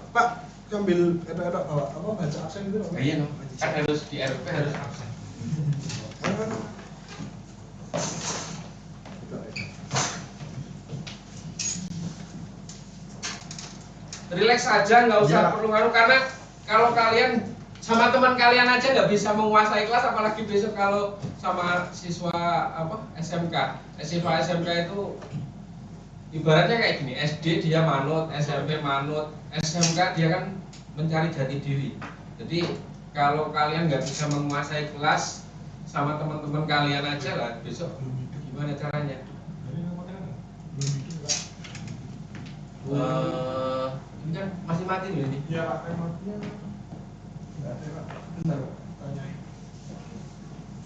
Pak, ambil etok-etok apa baca absen itu loh. Iya, kan harus di RP harus absen. Relax aja, nggak usah perlu ngaruh, karena kalau kalian sama teman kalian aja nggak bisa menguasai kelas, apalagi besok kalau sama siswa apa SMK, siswa SMK itu ibaratnya kayak gini, SD dia manut, SMP manut, SMK dia kan mencari jati diri. Jadi kalau kalian nggak bisa menguasai kelas sama teman-teman kalian aja lah, besok gimana caranya? Ini kan masih mati loh ini. Iya Pak, matinya nggak ada Pak. Bentar Pak, tanyain.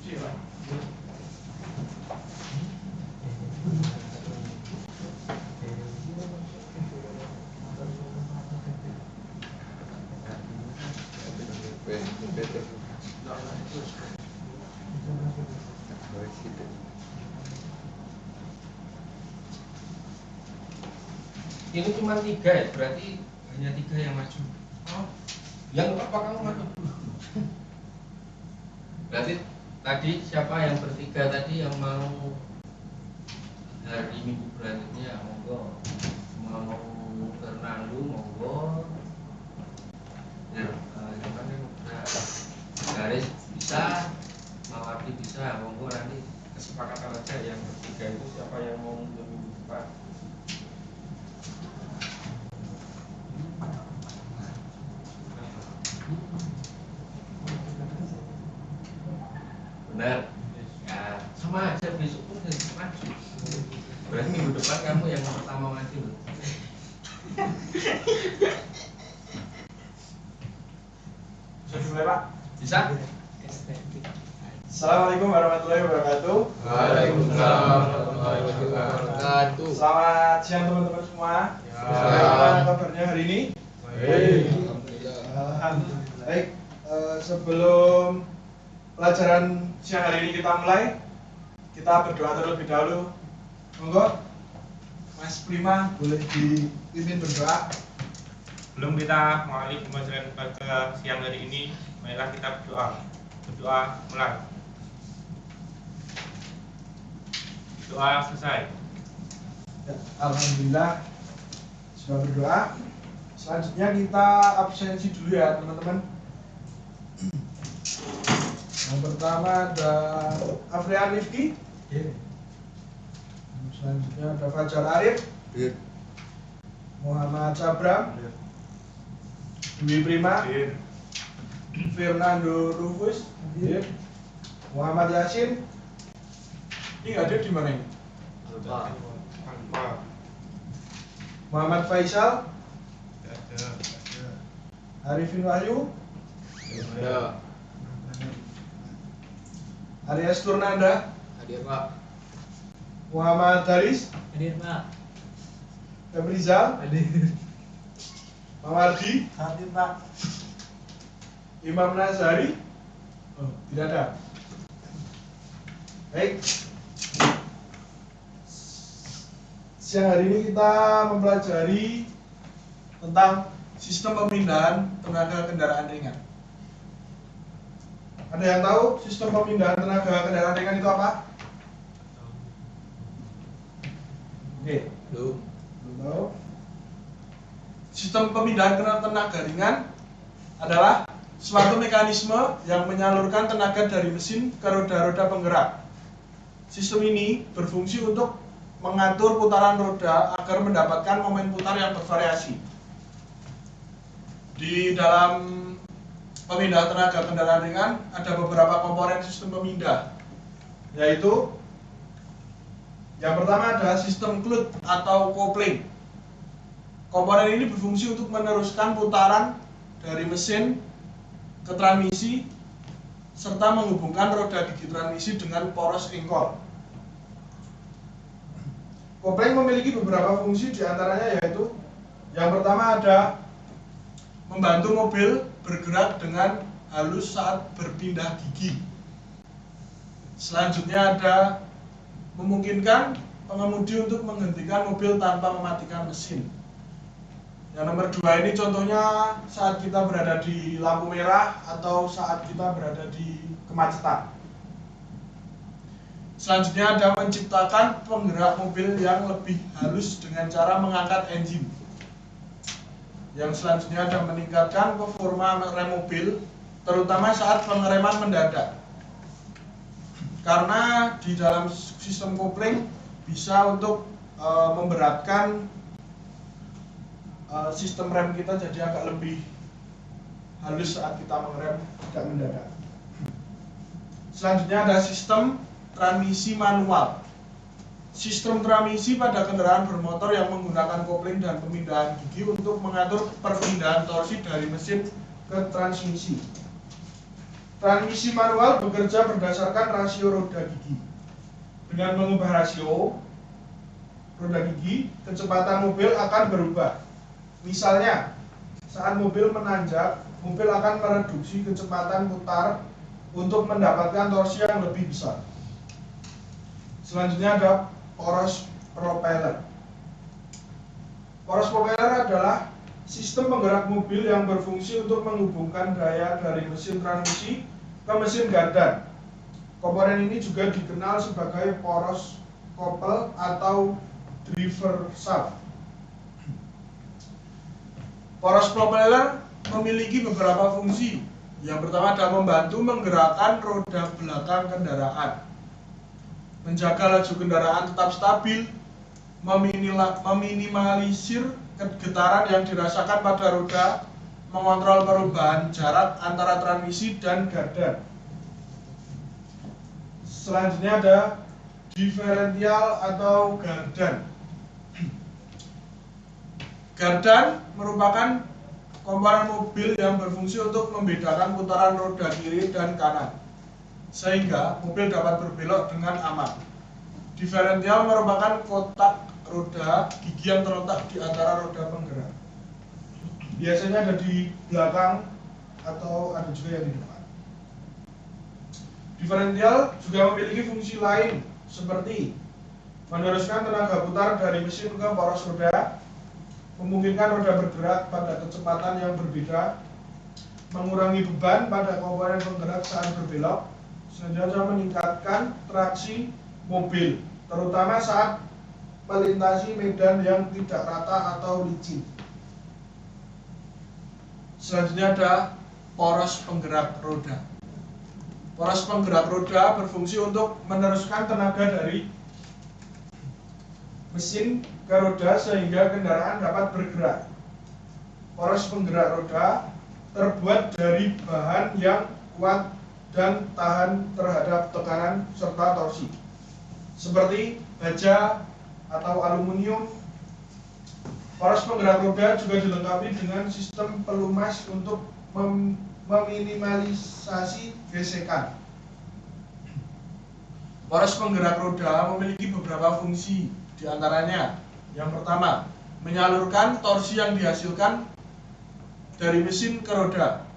Iya Pak. Ini cuma 3 ya, berarti hanya 3 yang maju. Oh, yang apa kamu maju? Berarti tadi siapa yang bertiga tadi yang mau hari minggu berikutnya, monggo. Mau Fernando, monggo. Ya, yang mana udah garis bisa, Mawati bisa, monggo nanti kesepakatan aja yang bertiga itu siapa yang mau minggu depan. Benar. Ya, sama aja besok pun harus maju. Berarti minggu depan kamu yang pertama maju loh. Bisa dimulai Pak? Bisa? Assalamualaikum warahmatullahi wabarakatuh. Waalaikumsalam warahmatullahi wabarakatuh. Selamat siang teman-teman semua. Bagaimana kabarnya hari ini? Baik. Alhamdulillah. Baik, sebelum pelajaran siang hari ini kita mulai, kita berdoa terlebih dahulu. Monggo, Mas Prima boleh dipimpin berdoa. Sebelum kita mulai pembelajaran pada siang hari ini, marilah kita berdoa. Berdoa mulai. Doa selesai. Ya, alhamdulillah sudah berdoa. Selanjutnya kita absensi dulu ya teman-teman. Yang pertama ada Afrian Rifki. Selanjutnya ada Fajar Arif. Muhammad Sabram. Dwi Prima. Fernando Rufus. Muhammad Yasin. Ini nggak ada di mana ini? Muhammad Faisal. Arifin Wahyu. Aryas Turnanda. Hadir Pak. Muhammad Daris. Hadir Pak. Emrizal. Hadir. Mawardi. Hadir Pak. Imam Nazari. Oh, tidak ada. Baik. Siang hari ini kita mempelajari tentang sistem pemindahan tenaga kendaraan ringan. Ada yang tahu sistem pemindahan tenaga kendaraan ringan itu apa? Oke, Belum. belum tahu. Sistem pemindahan tenaga ringan adalah suatu mekanisme yang menyalurkan tenaga dari mesin ke roda-roda penggerak. Sistem ini berfungsi untuk mengatur putaran roda agar mendapatkan momen putar yang bervariasi. Di dalam pemindahan tenaga kendaraan ringan ada beberapa komponen sistem pemindah, yaitu yang pertama ada sistem clut atau kopling. Komponen ini berfungsi untuk meneruskan putaran dari mesin ke transmisi serta menghubungkan roda gigi transmisi dengan poros engkol. Kopling memiliki beberapa fungsi, diantaranya yaitu yang pertama ada membantu mobil bergerak dengan halus saat berpindah gigi. Selanjutnya ada memungkinkan pengemudi untuk menghentikan mobil tanpa mematikan mesin. Yang nomor 2 ini contohnya saat kita berada di lampu merah atau saat kita berada di kemacetan. Selanjutnya ada menciptakan penggerak mobil yang lebih halus dengan cara mengangkat engine. Yang selanjutnya ada meningkatkan performa rem mobil, terutama saat pengereman mendadak. Karena di dalam sistem kopling bisa untuk memberatkan sistem rem kita jadi agak lebih halus saat kita mengerem tidak mendadak. Selanjutnya ada sistem transmisi manual. Sistem transmisi pada kendaraan bermotor yang menggunakan kopling dan pemindahan gigi untuk mengatur perpindahan torsi dari mesin ke transmisi. Transmisi manual bekerja berdasarkan rasio roda gigi. Dengan mengubah rasio roda gigi, kecepatan mobil akan berubah. Misalnya, saat mobil menanjak, mobil akan mereduksi kecepatan putar untuk mendapatkan torsi yang lebih besar. Selanjutnya ada poros propeller. Poros propeller adalah sistem penggerak mobil yang berfungsi untuk menghubungkan daya dari mesin transmisi ke mesin gardan. Komponen ini juga dikenal sebagai poros couple atau driver shaft. Poros propeller memiliki beberapa fungsi. Yang pertama adalah membantu menggerakkan roda belakang kendaraan, menjaga laju kendaraan tetap stabil, meminimalisir getaran yang dirasakan pada roda, mengontrol perubahan jarak antara transmisi dan gardan. Selanjutnya ada diferensial atau gardan. Gardan merupakan komponen mobil yang berfungsi untuk membedakan putaran roda kiri dan kanan, sehingga mobil dapat berbelok dengan aman. Diferensial merupakan kotak roda gigi yang terletak di antara roda penggerak. Biasanya ada di belakang atau ada juga yang di depan. Diferensial juga memiliki fungsi lain seperti meneruskan tenaga putar dari mesin ke poros roda, memungkinkan roda bergerak pada kecepatan yang berbeda, mengurangi beban pada komponen penggerak saat berbelok, selanjutnya meningkatkan traksi mobil, terutama saat melintasi medan yang tidak rata atau licin. Selanjutnya ada poros penggerak roda. Poros penggerak roda berfungsi untuk meneruskan tenaga dari mesin ke roda sehingga kendaraan dapat bergerak. Poros penggerak roda terbuat dari bahan yang kuat dan tahan terhadap tekanan serta torsi, seperti baja atau aluminium. Poros penggerak roda juga dilengkapi dengan sistem pelumas untuk meminimalisasi gesekan. Poros penggerak roda memiliki beberapa fungsi. Di antaranya, yang pertama, menyalurkan torsi yang dihasilkan dari mesin ke roda.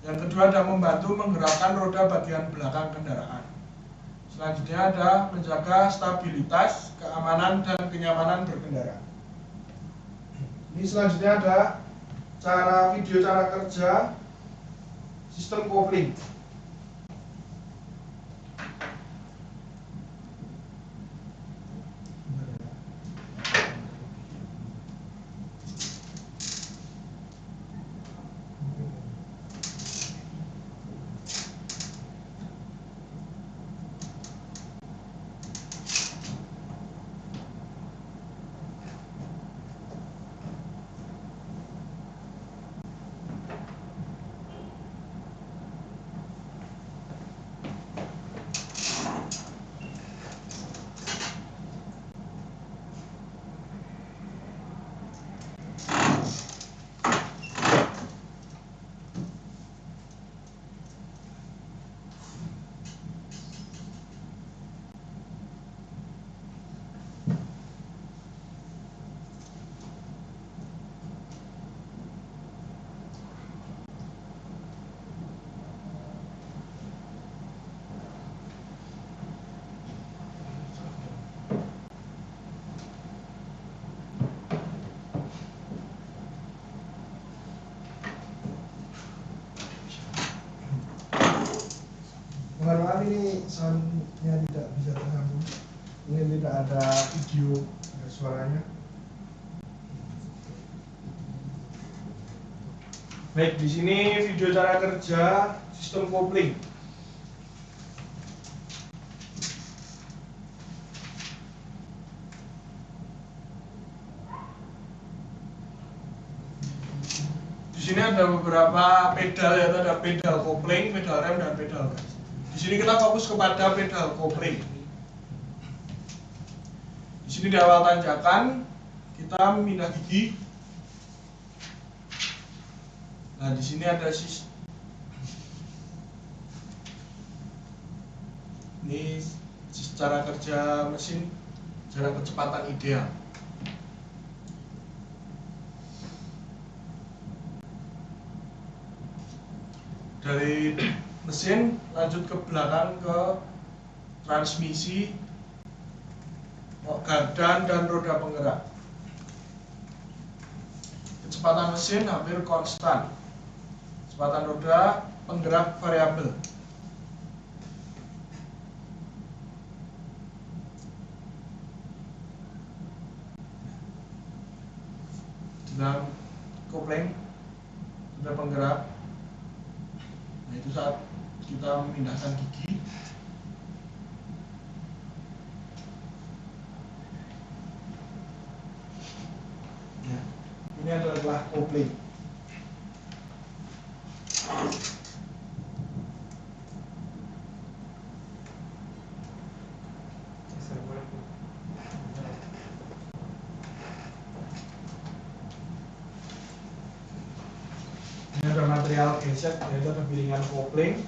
Yang kedua ada membantu menggerakkan roda bagian belakang kendaraan. Selanjutnya ada menjaga stabilitas, keamanan, dan kenyamanan berkendara. Ini selanjutnya ada video cara kerja sistem kopling. ini soundnya tidak bisa tersambung, mungkin tidak ada video, ada suaranya. Baik, di sini video cara kerja sistem kopling. Di sini ada beberapa pedal, yaitu ada pedal kopling, pedal rem, dan pedal gas. Di sini kita fokus kepada pedal kopling. Di sini di awal tanjakan kita memindah gigi. Nah, di sini ada ini secara kerja mesin, cara kecepatan ideal. Dari mesin lanjut ke belakang ke transmisi, gardan, dan roda penggerak. Kecepatan mesin hampir konstan. Kecepatan roda penggerak variabel. Dalam kopling roda penggerak. Nah, itu saat kita memindahkan gigi. Nah, ini adalah kopling. Ini ada material gesek, yaitu ada piringan kopling.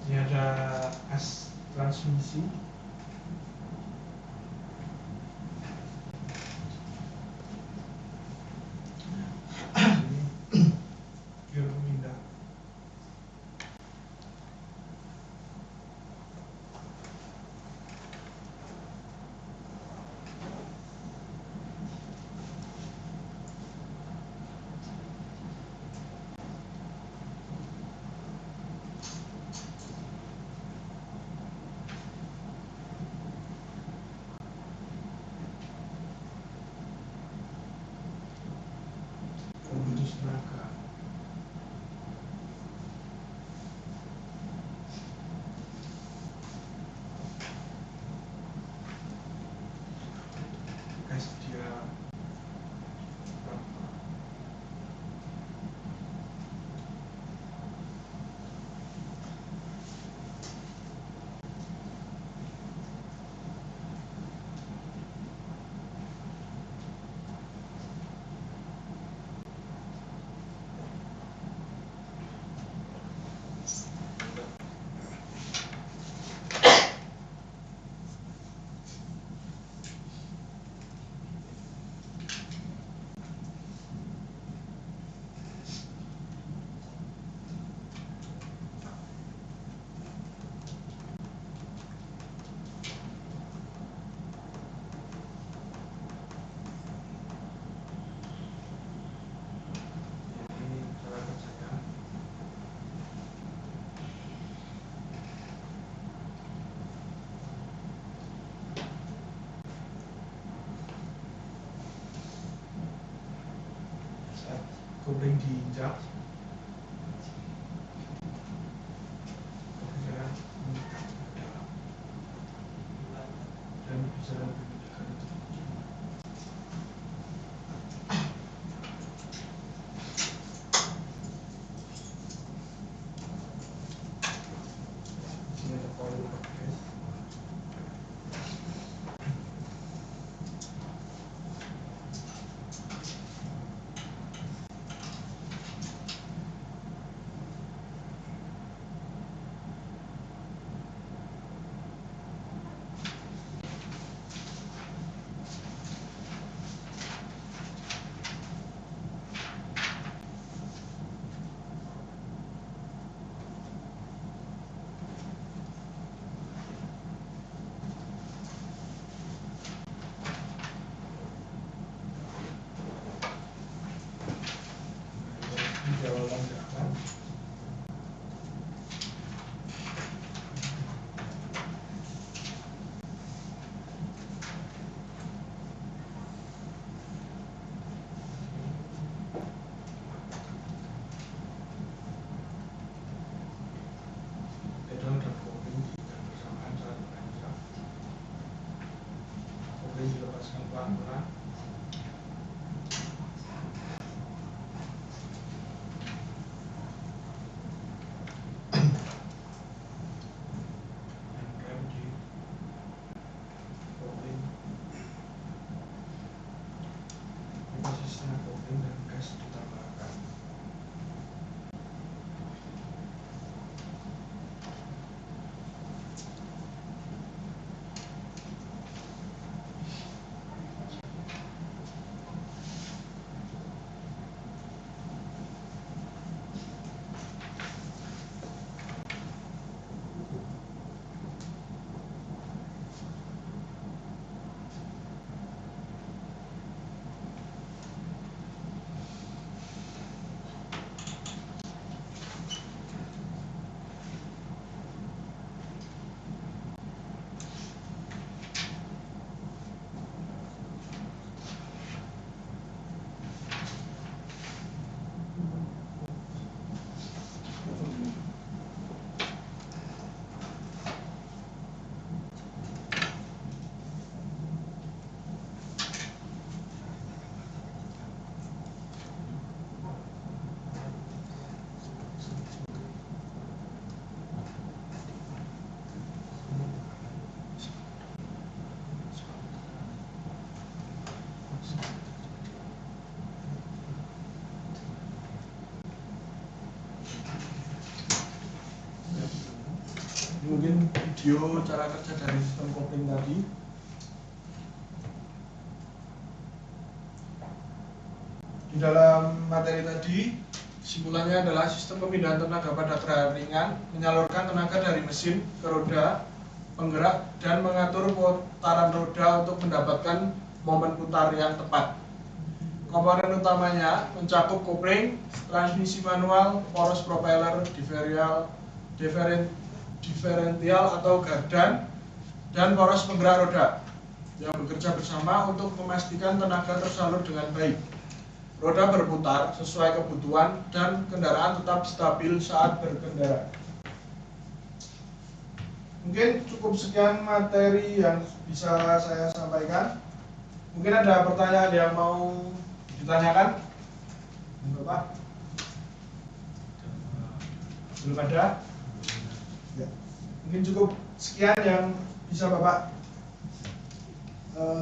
Ini ada as transmisi. Gear pemindah. Komputus tenaga. Guys, dia kopling diinjak. Kemudian mengikat ke dalam. Dan bisa memindahkan itu. Sini ada coil guys. pelan-pelan. Dan rem di kopling. Ini posisinya kopling dan gas ditambahkan. Mungkin video cara kerja dari sistem kopling tadi. Di dalam materi tadi, simpulannya adalah sistem pemindahan tenaga pada gerakan ringan menyalurkan tenaga dari mesin ke roda penggerak dan mengatur putaran roda untuk mendapatkan momen putar yang tepat. Komponen utamanya mencakup kopling, transmisi manual, poros propeller, diferential atau gardan, dan poros penggerak roda yang bekerja bersama untuk memastikan tenaga tersalur dengan baik. Roda berputar sesuai kebutuhan dan kendaraan tetap stabil saat berkendara. Mungkin cukup sekian materi yang bisa saya sampaikan. Mungkin ada pertanyaan yang mau ditanyakan? Bapak? Belum ada? Ya. Mungkin cukup sekian yang bisa Bapak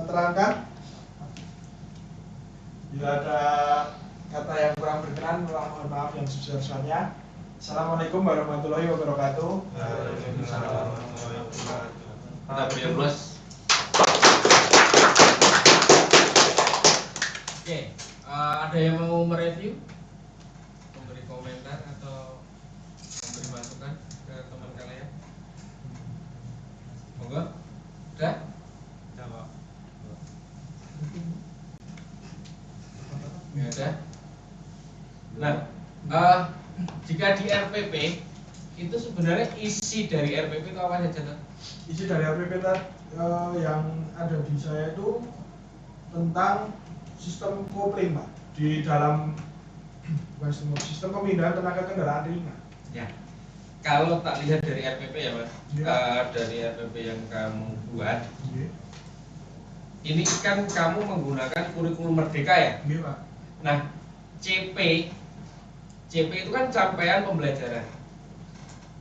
terangkan. Bila ada kata yang kurang berkenan, mohon maaf yang sebesar-besarnya. Assalamualaikum warahmatullahi wabarakatuh. Waalaikumsalam warahmatullahi wabarakatuh. Kita beri aplaus. Oke, ada yang mau mereview, memberi komentar atau memberi masukan ke teman kalian? Monggo, udah? Udah, Pak. Nggak ada. Nah, jika di RPP itu sebenarnya isi dari RPP itu apa saja? Isi dari RPP yang ada di saya itu tentang sistem kopling, Pak, di dalam sistem pemindahan tenaga kendaraan ringan. Ya. Kalau tak lihat dari RPP ya, Mas, Ya. dari RPP yang kamu buat, Iya, ini kan kamu menggunakan kurikulum Merdeka ya. iya, Pak. Nah, CP itu kan capaian pembelajaran.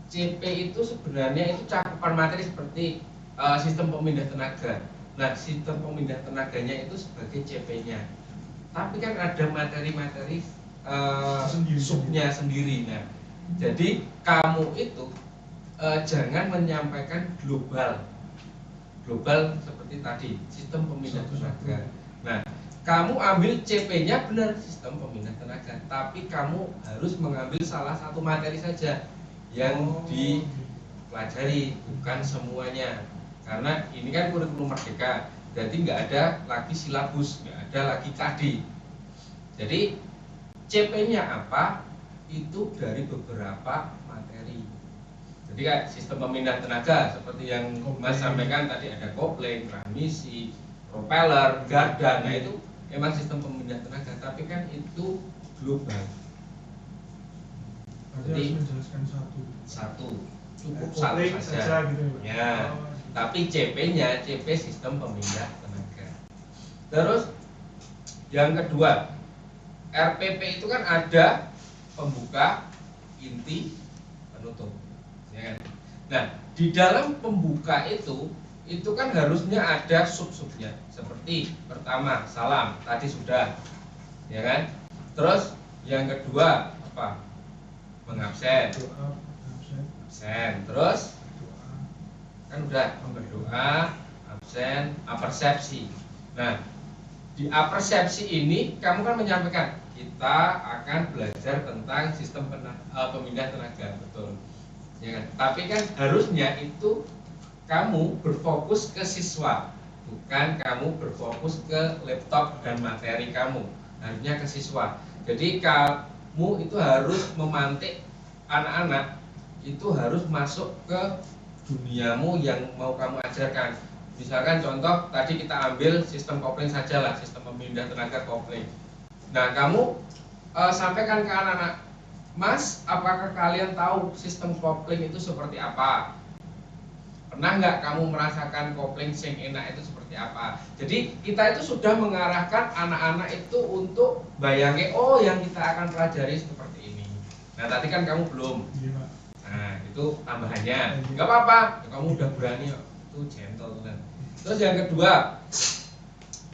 CP itu sebenarnya itu cakupan materi seperti sistem pemindah tenaga. Nah, sistem pemindah tenaganya itu sebagai CP-nya. Tapi kan ada materi-materi Sendiri. subnya sendiri. Nah, jadi kamu itu jangan menyampaikan global seperti tadi sistem pemindah tenaga. Nah, kamu ambil CP-nya benar sistem pemindah tenaga, tapi kamu harus mengambil salah satu materi saja yang dipelajari, bukan semuanya. Karena ini kan kurikulum Merdeka, jadi nggak ada lagi silabus, nggak ada lagi KD. Jadi CP-nya apa? Itu dari beberapa materi. Jadi kayak sistem pemindah tenaga seperti yang Mas sampaikan tadi, ada kopling, transmisi, propeller, gardan. Nah itu memang sistem pemindah tenaga, tapi kan itu global. Berarti harus menjelaskan Satu cukup kopling satu saja gitu ya, Pak. Ya, Oh, tapi CP-nya CP sistem pemindah tenaga. Terus yang kedua, RPP itu kan ada pembuka, inti, penutup. Ya kan? Nah, di dalam pembuka itu kan harusnya ada sub-subnya. Seperti pertama, salam, tadi sudah. Ya kan? Terus yang kedua apa? Mengabsen. Absen. Terus kan udah berdoa, absen, apersepsi. Nah, di apersepsi ini kamu kan menyampaikan kita akan belajar tentang sistem pemindah tenaga, betul. Ya kan? Tapi kan harusnya itu kamu berfokus ke siswa, bukan kamu berfokus ke laptop dan materi kamu. Harusnya ke siswa. Jadi kamu itu harus memantik anak-anak itu harus masuk ke duniamu yang mau kamu ajarkan. Misalkan contoh tadi kita ambil sistem kopling saja lah, sistem pemindah tenaga kopling. Nah, kamu sampaikan ke anak-anak, Mas, apakah kalian tahu sistem kopling itu seperti apa? Pernah nggak kamu merasakan kopling sing enak itu seperti apa? Jadi kita itu sudah mengarahkan anak-anak itu untuk bayangin, oh yang kita akan pelajari seperti ini. Nah, tadi kan kamu belum. Nah, itu tambahannya. Nggak apa-apa, kamu udah berani, itu gentle kan. Terus yang kedua,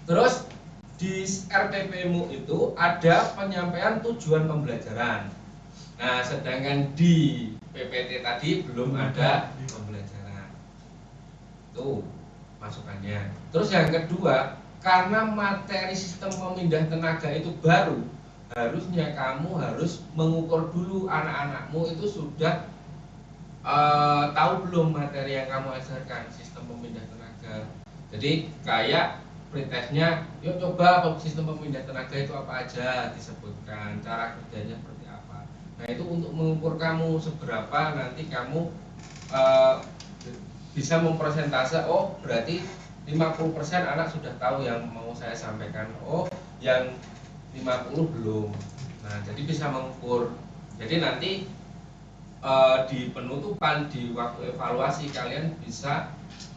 terus di RPP-mu itu ada penyampaian tujuan pembelajaran. Nah, sedangkan di PPT tadi belum ada pembelajaran. Itu masukannya. Terus yang kedua, karena materi sistem pemindah tenaga itu baru, harusnya kamu harus mengukur dulu anak-anakmu itu sudah tahu belum materi yang kamu ajarkan sistem pemindah tenaga. Jadi kayak pretestnya, yuk coba sistem pemindah tenaga itu apa aja, disebutkan cara kerjanya seperti apa. Nah, itu untuk mengukur kamu seberapa nanti kamu bisa mempresentase, oh berarti 50% anak sudah tahu yang mau saya sampaikan, oh yang 50 belum. Nah, jadi bisa mengukur. Jadi nanti di penutupan, di waktu evaluasi kalian bisa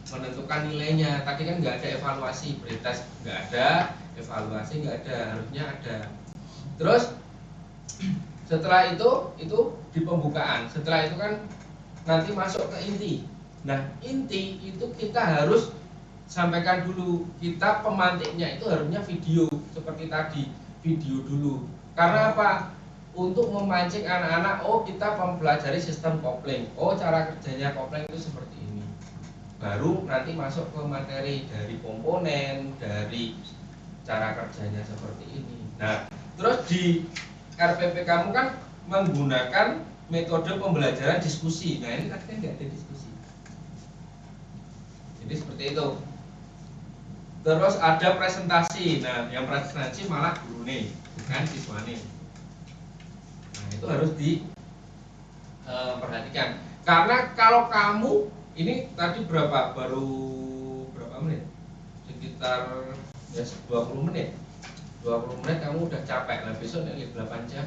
menentukan nilainya. Tadi kan nggak ada evaluasi, pretest nggak ada, evaluasi nggak ada, harusnya ada. Terus setelah itu di pembukaan. Setelah itu kan nanti masuk ke inti. Nah, inti itu kita harus sampaikan dulu, kita pemantiknya itu harusnya video seperti tadi, video dulu. Karena apa? Untuk memancing anak-anak, oh kita mempelajari sistem kopling, oh cara kerjanya kopling itu seperti ini. Baru nanti masuk ke materi dari komponen, dari cara kerjanya seperti ini. Nah, terus di RPP kamu kan menggunakan metode pembelajaran diskusi. Nah, ini tadi kan nggak ada diskusi. Jadi seperti itu. Terus ada presentasi. Nah, yang presentasi malah guru nih, bukan siswa nih. Nah, itu harus diperhatikan. Karena kalau kamu ini tadi baru berapa menit? Sekitar ya 20 menit. 20 menit kamu udah capek. Nah, besok nih 8 jam.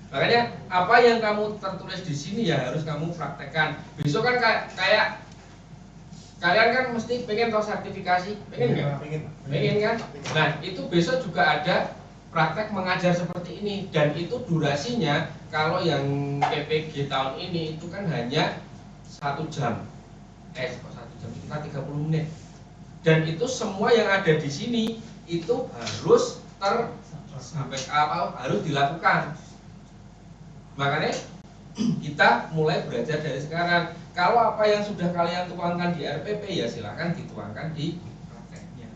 Makanya apa yang kamu tertulis di sini ya harus kamu praktekkan. Besok kan kayak kalian kan mesti pengen tahu sertifikasi, pengen nggak? Pengen kan? Nah, itu besok juga ada praktek mengajar seperti ini, dan itu durasinya kalau yang PPG tahun ini itu kan hanya 1 jam. Kok 1 jam, kita 30 menit. Dan itu semua yang ada di sini itu harus sampai apa harus dilakukan. Makanya kita mulai belajar dari sekarang. Kalau apa yang sudah kalian tuangkan di RPP ya silakan dituangkan di prakteknya.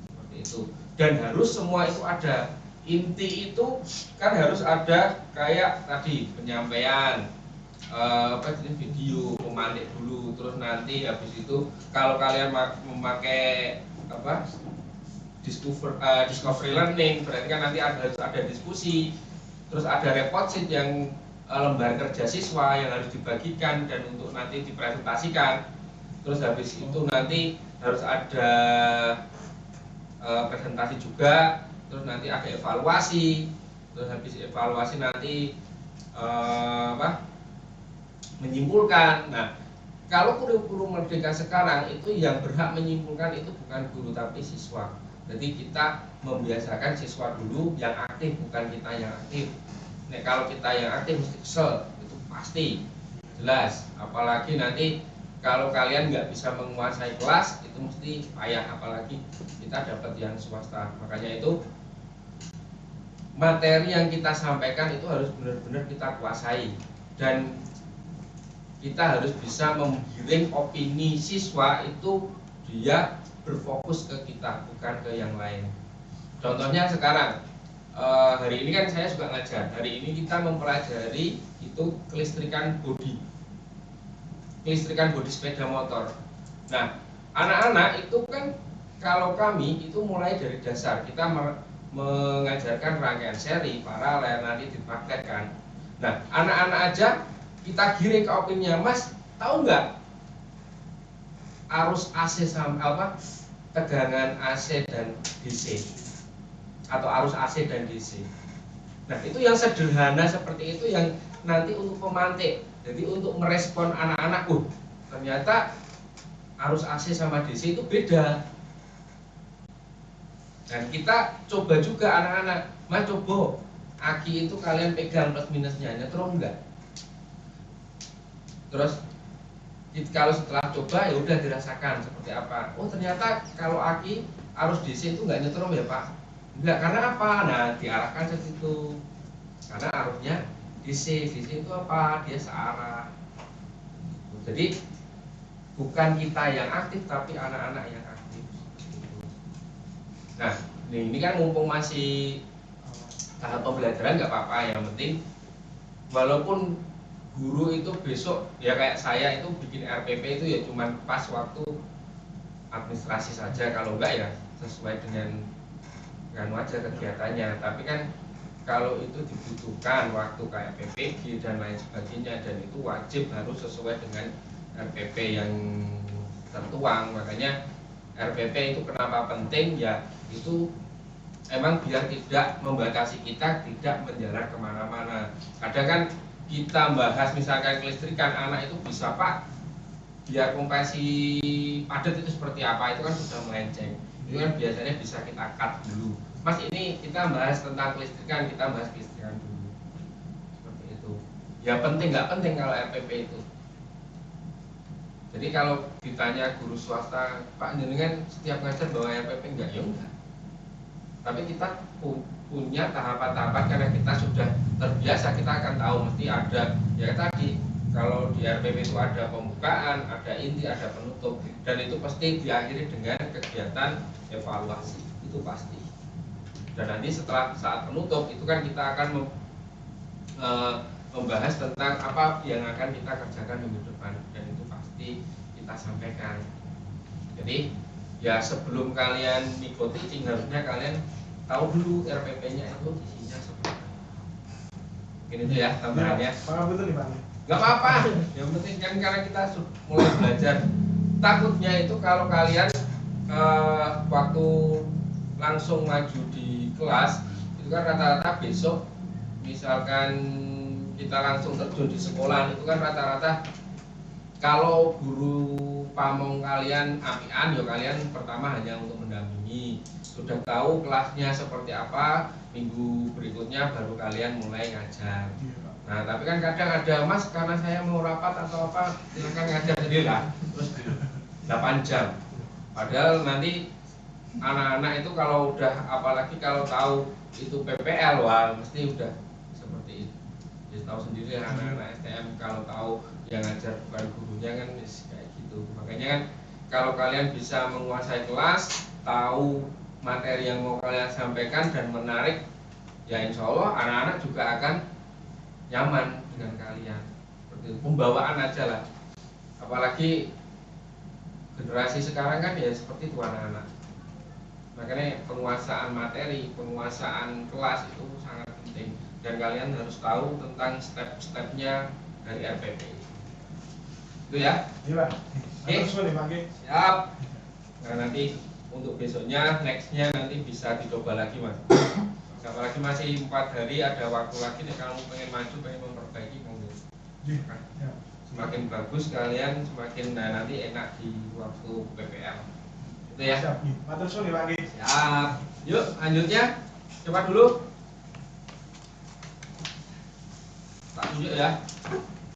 Seperti itu. Dan harus semua itu ada. Inti itu kan harus ada kayak tadi penyampaian video, memantik dulu, terus nanti habis itu kalau kalian memakai discovery learning berarti kan nanti harus ada diskusi, terus ada report sheet yang lembar kerja siswa yang harus dibagikan dan untuk nanti dipresentasikan. Terus habis itu nanti harus ada presentasi juga, terus nanti ada evaluasi, terus habis evaluasi nanti menyimpulkan. Nah, kalau kurikulum merdeka sekarang itu yang berhak menyimpulkan itu bukan guru tapi siswa. Jadi kita membiasakan siswa dulu yang aktif, bukan kita yang aktif. Nah, kalau kita yang aktif mesti kesel, itu pasti jelas. Apalagi nanti kalau kalian nggak bisa menguasai kelas itu mesti payah, apalagi kita dapat yang swasta. Makanya itu materi yang kita sampaikan itu harus benar-benar kita kuasai dan kita harus bisa menggiring opini siswa itu dia berfokus ke kita bukan ke yang lain. Contohnya sekarang hari ini kan saya juga ngajar. Hari ini kita mempelajari itu kelistrikan bodi sepeda motor. Nah, anak-anak itu kan kalau kami itu mulai dari dasar kita mengajarkan rangkaian seri, paralel, nanti dipraktekkan. Nah, anak-anak aja kita giring ke opininya, Mas, tahu nggak arus AC sama apa tegangan AC dan DC atau arus AC dan DC. Nah, itu yang sederhana seperti itu yang nanti untuk pemantik. Jadi untuk merespon anak-anak, ternyata arus AC sama DC itu beda. Dan kita coba juga anak-anak, Mas coba aki itu kalian pegang plus minusnya, nyetrum enggak? Terus kalau setelah coba ya udah dirasakan seperti apa. Oh ternyata kalau aki arus DC itu enggak nyetrum ya Pak? Enggak, karena apa? Nah diarahkan ke situ. Karena arusnya DC itu apa? Dia searah. Jadi bukan kita yang aktif tapi anak-anak yang aktif. Nah, ini kan mumpung masih tahap pembelajaran nggak apa-apa. Yang penting walaupun guru itu besok ya kayak saya itu bikin RPP itu ya cuman pas waktu administrasi saja, kalau enggak ya sesuai dengan aja kegiatannya. Tapi kan kalau itu dibutuhkan waktu kayak PPG dan lain sebagainya, dan itu wajib harus sesuai dengan RPP yang tertuang. Makanya RPP itu kenapa penting ya, itu emang biar tidak membatasi kita tidak menjalar kemana-mana. Kadang kan kita bahas misalkan kelistrikan, anak itu bisa Pak biar kompresi padat itu seperti apa, itu kan sudah melenceng. Itu kan biasanya bisa kita cut dulu. Mas ini kita bahas tentang kelistrikan, kita bahas kelistrikan dulu. Seperti itu. Ya penting nggak penting kalau RPP itu. Jadi kalau ditanya guru swasta, Pak jenengan setiap ngajar bawa RPP enggak? Ya enggak. Tapi kita punya tahapan-tahapan karena kita sudah terbiasa, kita akan tahu mesti ada ya tadi. Kalau di RPP itu ada pembukaan, ada inti, ada penutup, dan itu pasti diakhiri dengan kegiatan evaluasi, itu pasti. Dan nanti setelah saat penutup itu kan kita akan membahas tentang apa yang akan kita kerjakan minggu depan, dan itu pasti kita sampaikan. Jadi ya sebelum kalian mengikuti teaching harusnya kalian tahu dulu RPP-nya itu isinya seperti apa. Mungkin itu ya tambahannya. Pak betul nih Pak. Gak apa-apa. Yang penting kan karena kita mulai belajar. Takutnya itu kalau kalian waktu langsung maju di kelas itu kan rata-rata besok misalkan kita langsung terjun di sekolah itu kan rata-rata kalau guru pamong kalian apian ya kalian pertama hanya untuk mendampingi, sudah tahu kelasnya seperti apa, minggu berikutnya baru kalian mulai ngajar. Nah tapi kan kadang ada Mas karena saya mau rapat atau apa silakan ngajar sendiri lah, terus 8 jam. Padahal nanti anak-anak itu kalau udah apalagi kalau tahu itu PPL wah mesti udah seperti itu. Jadi tahu sendiri anak-anak STM kalau tahu yang ngajar bukan gurunya kan kayak gitu. Makanya kan kalau kalian bisa menguasai kelas, tahu materi yang mau kalian sampaikan dan menarik, ya insya Allah anak-anak juga akan nyaman dengan kalian. Seperti itu. Pembawaan aja lah. Apalagi generasi sekarang kan ya seperti itu anak-anak. Makanya penguasaan materi, penguasaan kelas itu sangat penting. Dan kalian harus tahu tentang step-stepnya dari RPP. Itu ya? Iya Pak. Oke. Terus nih Pak. Siap. Nah nanti untuk besoknya, nextnya nanti bisa dicoba lagi Mas. Apalagi masih 4 hari, ada waktu lagi nih kalau pengen maju, pengen memperbaiki monggo. Iya. semakin bagus kalian semakin nanti enak di waktu PPL. Itu ya. Siap. Matur suwun Pak nggih. Siap. Yuk, lanjutnya. Coba dulu. Tak tunjuk ya.